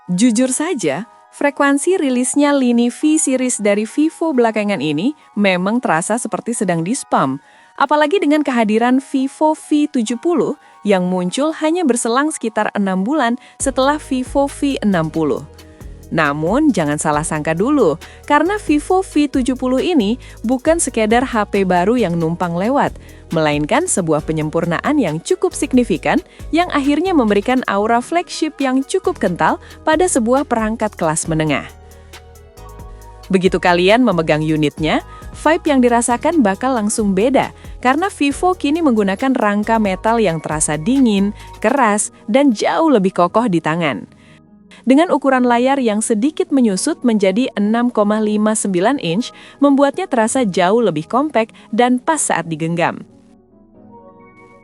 Jujur saja, frekuensi rilisnya lini V series dari Vivo belakangan ini memang terasa seperti sedang di-spam. Apalagi dengan kehadiran Vivo V70 yang muncul hanya berselang sekitar 6 bulan setelah Vivo V60. Namun, jangan salah sangka dulu, karena Vivo V70 ini bukan sekedar HP baru yang numpang lewat, melainkan sebuah penyempurnaan yang cukup signifikan yang akhirnya memberikan aura flagship yang cukup kental pada sebuah perangkat kelas menengah. Begitu kalian memegang unitnya, vibe yang dirasakan bakal langsung beda, karena Vivo kini menggunakan rangka metal yang terasa dingin, keras, dan jauh lebih kokoh di tangan. Dengan ukuran layar yang sedikit menyusut menjadi 6,59 inch, membuatnya terasa jauh lebih kompak dan pas saat digenggam.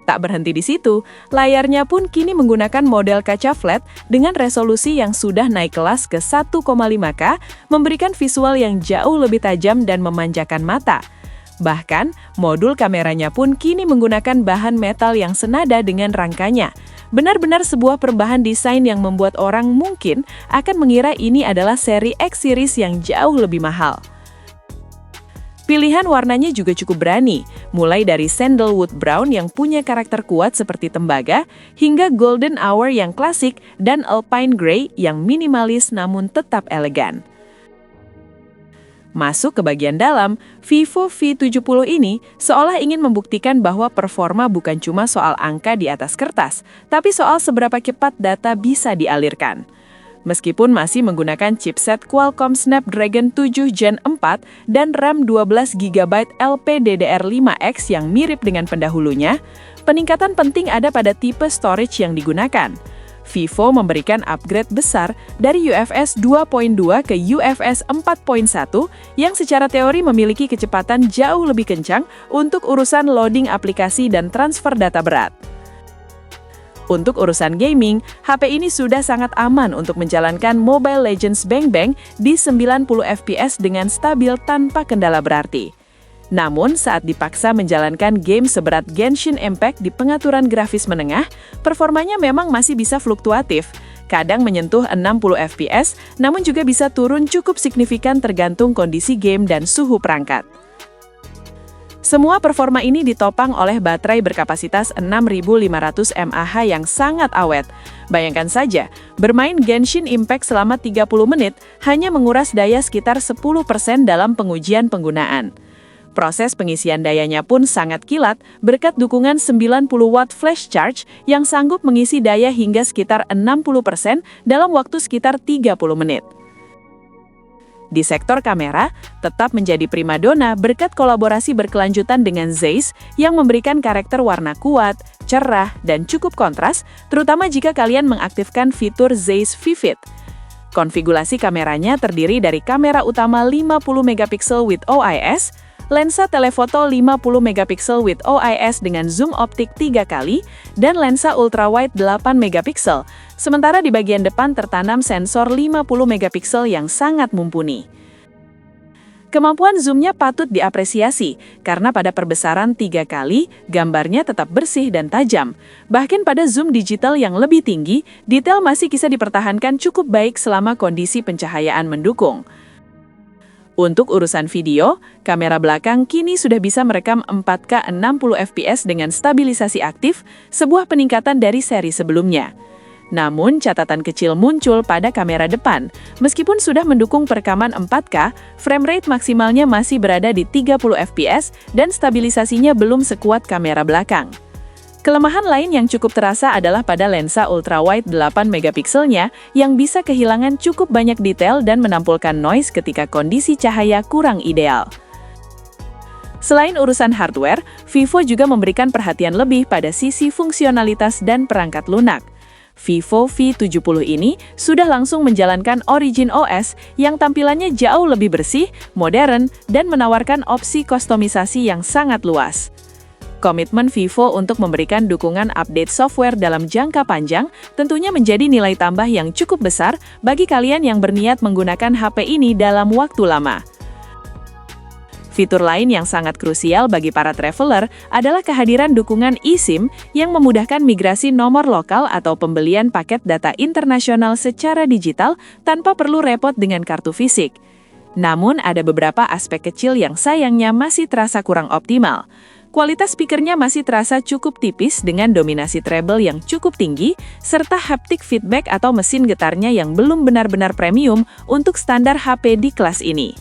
Tak berhenti di situ, layarnya pun kini menggunakan model kaca flat dengan resolusi yang sudah naik kelas ke 1,5K, memberikan visual yang jauh lebih tajam dan memanjakan mata. Bahkan, modul kameranya pun kini menggunakan bahan metal yang senada dengan rangkanya. Benar-benar sebuah perubahan desain yang membuat orang mungkin akan mengira ini adalah seri X series yang jauh lebih mahal. Pilihan warnanya juga cukup berani, mulai dari sandalwood brown yang punya karakter kuat seperti tembaga, hingga golden hour yang klasik dan alpine gray yang minimalis namun tetap elegan. Masuk ke bagian dalam, Vivo V70 ini seolah ingin membuktikan bahwa performa bukan cuma soal angka di atas kertas, tapi soal seberapa cepat data bisa dialirkan. Meskipun masih menggunakan chipset Qualcomm Snapdragon 7 Gen 4 dan RAM 12GB LPDDR5X yang mirip dengan pendahulunya, peningkatan penting ada pada tipe storage yang digunakan. Vivo memberikan upgrade besar dari UFS 2.2 ke UFS 4.1 yang secara teori memiliki kecepatan jauh lebih kencang untuk urusan loading aplikasi dan transfer data berat. Untuk urusan gaming, HP ini sudah sangat aman untuk menjalankan Mobile Legends Bang Bang di 90 fps dengan stabil tanpa kendala berarti. Namun, saat dipaksa menjalankan game seberat Genshin Impact di pengaturan grafis menengah, performanya memang masih bisa fluktuatif. Kadang menyentuh 60 fps, namun juga bisa turun cukup signifikan tergantung kondisi game dan suhu perangkat. Semua performa ini ditopang oleh baterai berkapasitas 6500 mAh yang sangat awet. Bayangkan saja, bermain Genshin Impact selama 30 menit hanya menguras daya sekitar 10% dalam pengujian penggunaan. Proses pengisian dayanya pun sangat kilat berkat dukungan 90 watt flash charge yang sanggup mengisi daya hingga sekitar 60% dalam waktu sekitar 30 menit. Di sektor kamera, tetap menjadi primadona berkat kolaborasi berkelanjutan dengan Zeiss yang memberikan karakter warna kuat, cerah, dan cukup kontras, terutama jika kalian mengaktifkan fitur Zeiss Vivid. Konfigurasi kameranya terdiri dari kamera utama 50MP with OIS, lensa telefoto 50MP with OIS dengan zoom optik 3 kali, dan lensa ultrawide 8MP. Sementara di bagian depan tertanam sensor 50MP yang sangat mumpuni. Kemampuan zoomnya patut diapresiasi, karena pada perbesaran 3 kali, gambarnya tetap bersih dan tajam. Bahkan pada zoom digital yang lebih tinggi, detail masih bisa dipertahankan cukup baik selama kondisi pencahayaan mendukung. Untuk urusan video, kamera belakang kini sudah bisa merekam 4K 60 fps dengan stabilisasi aktif, sebuah peningkatan dari seri sebelumnya. Namun, catatan kecil muncul pada kamera depan. Meskipun sudah mendukung perekaman 4K, frame rate maksimalnya masih berada di 30 fps dan stabilisasinya belum sekuat kamera belakang. Kelemahan lain yang cukup terasa adalah pada lensa ultrawide 8MP-nya yang bisa kehilangan cukup banyak detail dan menampilkan noise ketika kondisi cahaya kurang ideal. Selain urusan hardware, Vivo juga memberikan perhatian lebih pada sisi fungsionalitas dan perangkat lunak. Vivo V70 ini sudah langsung menjalankan Origin OS yang tampilannya jauh lebih bersih, modern, dan menawarkan opsi kustomisasi yang sangat luas. Komitmen Vivo untuk memberikan dukungan update software dalam jangka panjang tentunya menjadi nilai tambah yang cukup besar bagi kalian yang berniat menggunakan HP ini dalam waktu lama. Fitur lain yang sangat krusial bagi para traveler adalah kehadiran dukungan eSIM yang memudahkan migrasi nomor lokal atau pembelian paket data internasional secara digital tanpa perlu repot dengan kartu fisik. Namun, ada beberapa aspek kecil yang sayangnya masih terasa kurang optimal. Kualitas speakernya masih terasa cukup tipis dengan dominasi treble yang cukup tinggi, serta haptic feedback atau mesin getarnya yang belum benar-benar premium untuk standar HP di kelas ini.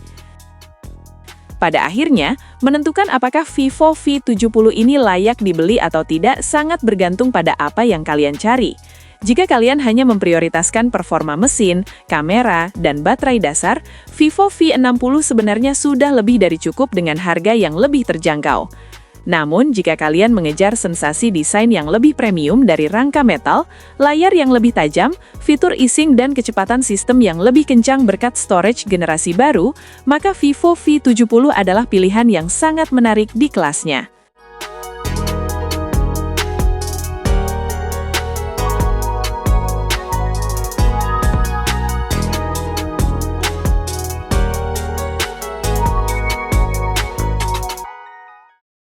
Pada akhirnya, menentukan apakah Vivo V70 ini layak dibeli atau tidak sangat bergantung pada apa yang kalian cari. Jika kalian hanya memprioritaskan performa mesin, kamera, dan baterai dasar, Vivo V60 sebenarnya sudah lebih dari cukup dengan harga yang lebih terjangkau. Namun, jika kalian mengejar sensasi desain yang lebih premium dari rangka metal, layar yang lebih tajam, fitur eSync dan kecepatan sistem yang lebih kencang berkat storage generasi baru, maka Vivo V70 adalah pilihan yang sangat menarik di kelasnya.